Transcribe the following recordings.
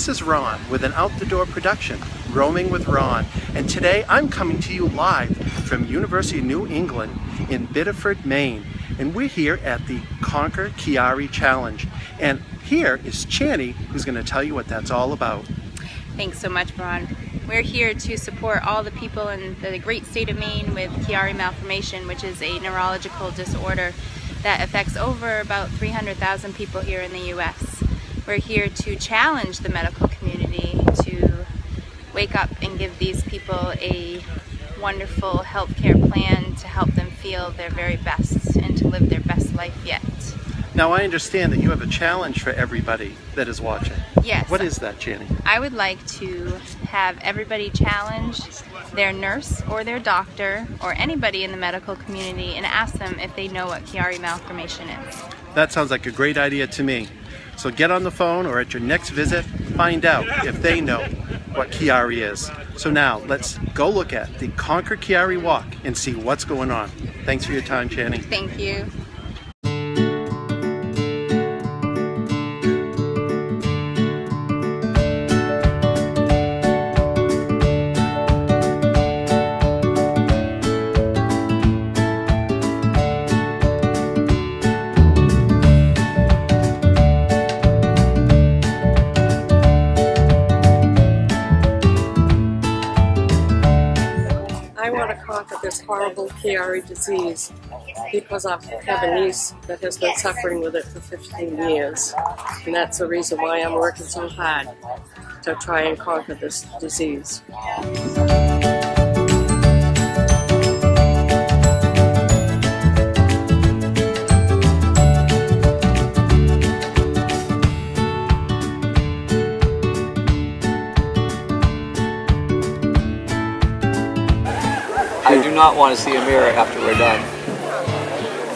This is Ron with an out-the-door production, Roaming with Ron, and today I'm coming to you live from University of New England in Biddeford, Maine, and we're here at the Conquer Chiari Challenge, and here is Chiari, who's going to tell you what that's all about. Thanks so much, Ron. We're here to support all the people in the great state of Maine with Chiari malformation, which is a neurological disorder that affects over about 300,000 people here in the U.S. We're here to challenge the medical community to wake up and give these people a wonderful healthcare plan to help them feel their very best and to live their best life yet. Now I understand that you have a challenge for everybody that is watching. Yes. What is that, Chiari? I would like to have everybody challenge their nurse or their doctor or anybody in the medical community and ask them if they know what Chiari malformation is. That sounds like a great idea to me. So get on the phone or at your next visit, find out if they know what Chiari is. So now let's go look at the Conquer Chiari Walk and see what's going on. Thanks for your time, Chiari. Thank you. I want to conquer this horrible Chiari disease because I have a niece that has been suffering with it for 15 years. And that's the reason why I'm working so hard to try and conquer this disease. I do not want to see a mirror after we're done.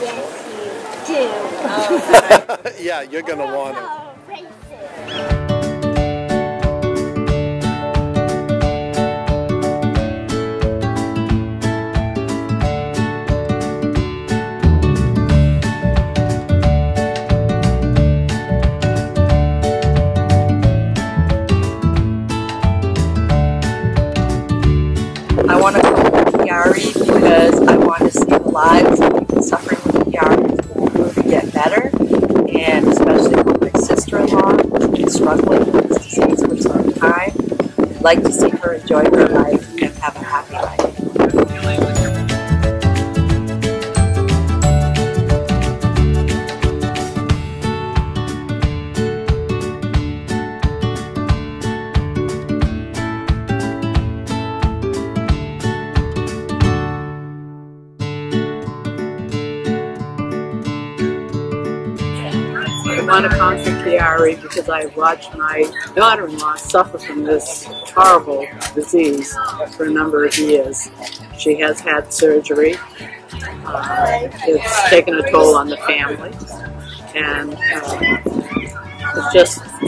Yes, you do. Yeah, you're going to want it. I want to conquer Chiari because I want to see the lives of people suffering with Chiari improve and get better, and especially for my sister-in-law who's been struggling with this disease for some time. I'd like to see her enjoy her life and have a happy life. I want to conquer Chiari because I watched my daughter-in-law suffer from this horrible disease for a number of years. She has had surgery. It's taken a toll on the family, and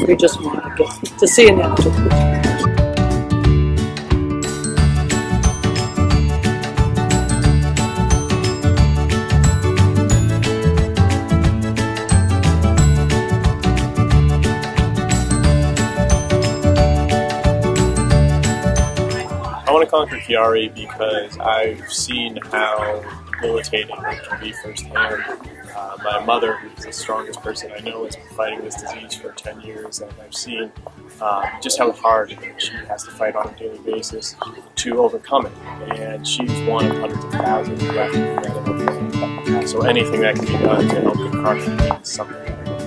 we just want to get to see an end. I want to conquer Chiari because I've seen how debilitating it can be firsthand. My mother, who's the strongest person I know, has been fighting this disease for 10 years, and I've seen just how hard she has to fight on a daily basis to overcome it. And she's one of hundreds of thousands left in the medical. So anything that can be done to help the country is something that I do.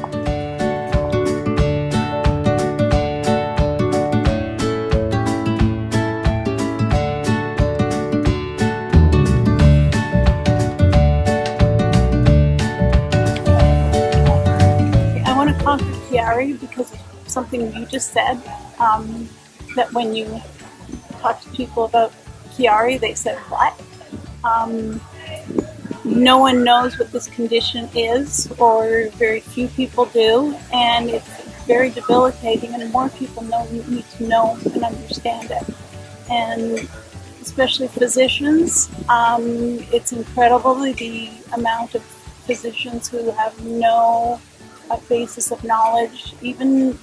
Conquer Chiari because of something you just said, that when you talk to people about Chiari, they said, what? No one knows what this condition is, or very few people do, and it's very debilitating, and more people need to know and understand it. And especially physicians, it's incredible the amount of physicians who have no basis of knowledge, even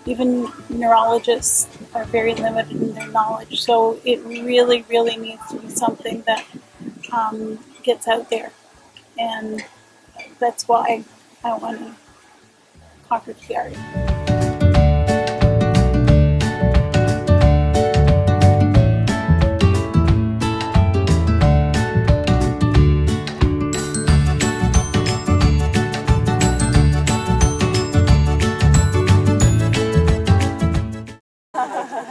even neurologists are very limited in their knowledge. So it really, really needs to be something that gets out there. And that's why I want to conquer Chiari.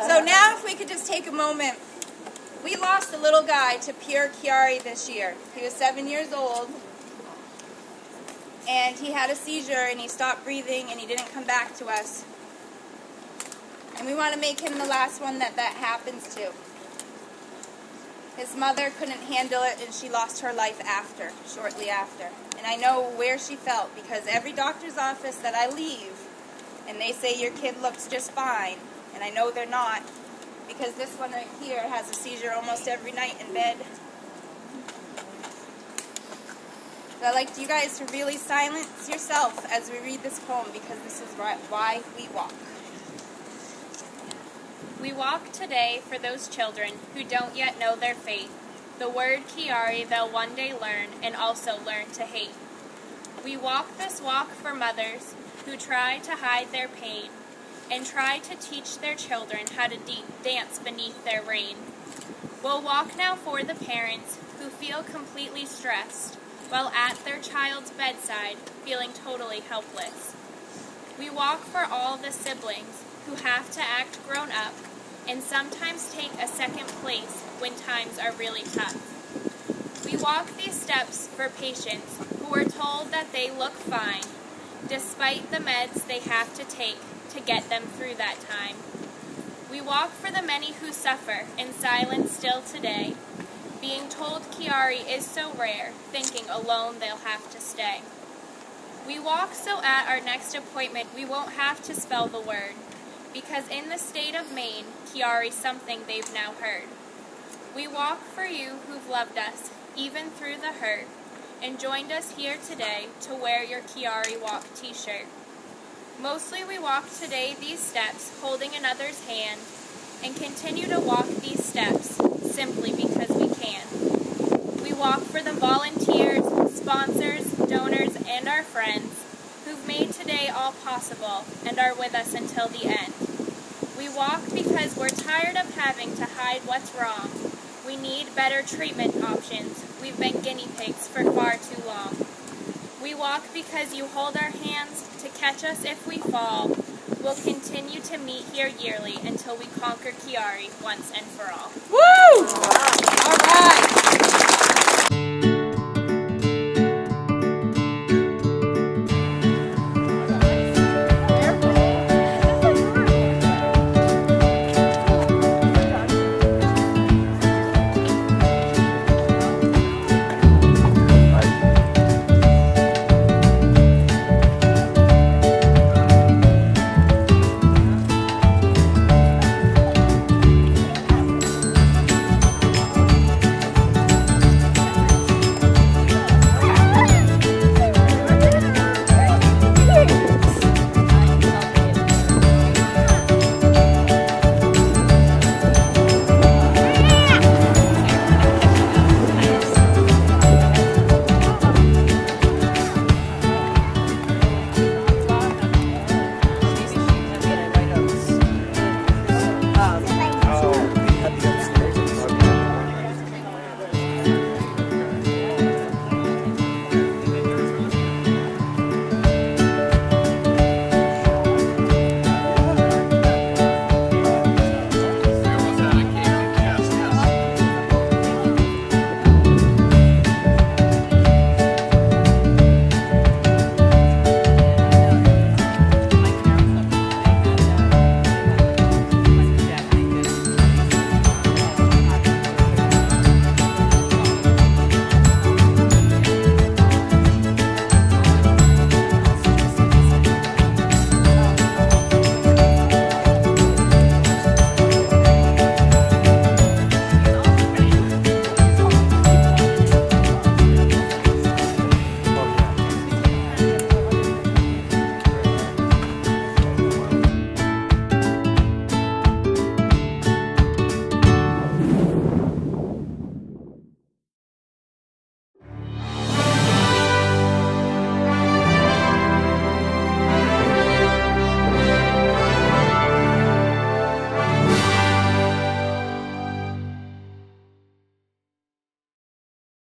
So now if we could just take a moment. We lost a little guy to pure Chiari this year. He was 7 years old, and he had a seizure, and he stopped breathing, and he didn't come back to us. And we want to make him the last one that happens to. His mother couldn't handle it, and she lost her life shortly after. And I know where she felt, because every doctor's office that I leave, and they say your kid looks just fine, and I know they're not, because this one right here has a seizure almost every night in bed. So I'd like you guys to really silence yourself as we read this poem, because this is why we walk. We walk today for those children who don't yet know their fate. The word Chiari they'll one day learn, and also learn to hate. We walk this walk for mothers who try to hide their pain, and try to teach their children how to dance beneath their reign. We'll walk now for the parents who feel completely stressed, while at their child's bedside, feeling totally helpless. We walk for all the siblings who have to act grown up, and sometimes take a second place when times are really tough. We walk these steps for patients who are told that they look fine, despite the meds they have to take to get them through that time. We walk for the many who suffer in silence still today, being told Chiari is so rare, thinking alone they'll have to stay. We walk so at our next appointment we won't have to spell the word, because in the state of Maine, Chiari's something they've now heard. We walk for you who've loved us, even through the hurt, and joined us here today to wear your Chiari Walk t-shirt. Mostly we walk today these steps, holding another's hand, and continue to walk these steps simply because we can. We walk for the volunteers, sponsors, donors, and our friends who've made today all possible and are with us until the end. We walk because we're tired of having to hide what's wrong. We need better treatment options. We've been guinea pigs for far too long. We walk because you hold our hands to catch us if we fall. We'll continue to meet here yearly until we conquer Chiari once and for all. Woo! All right.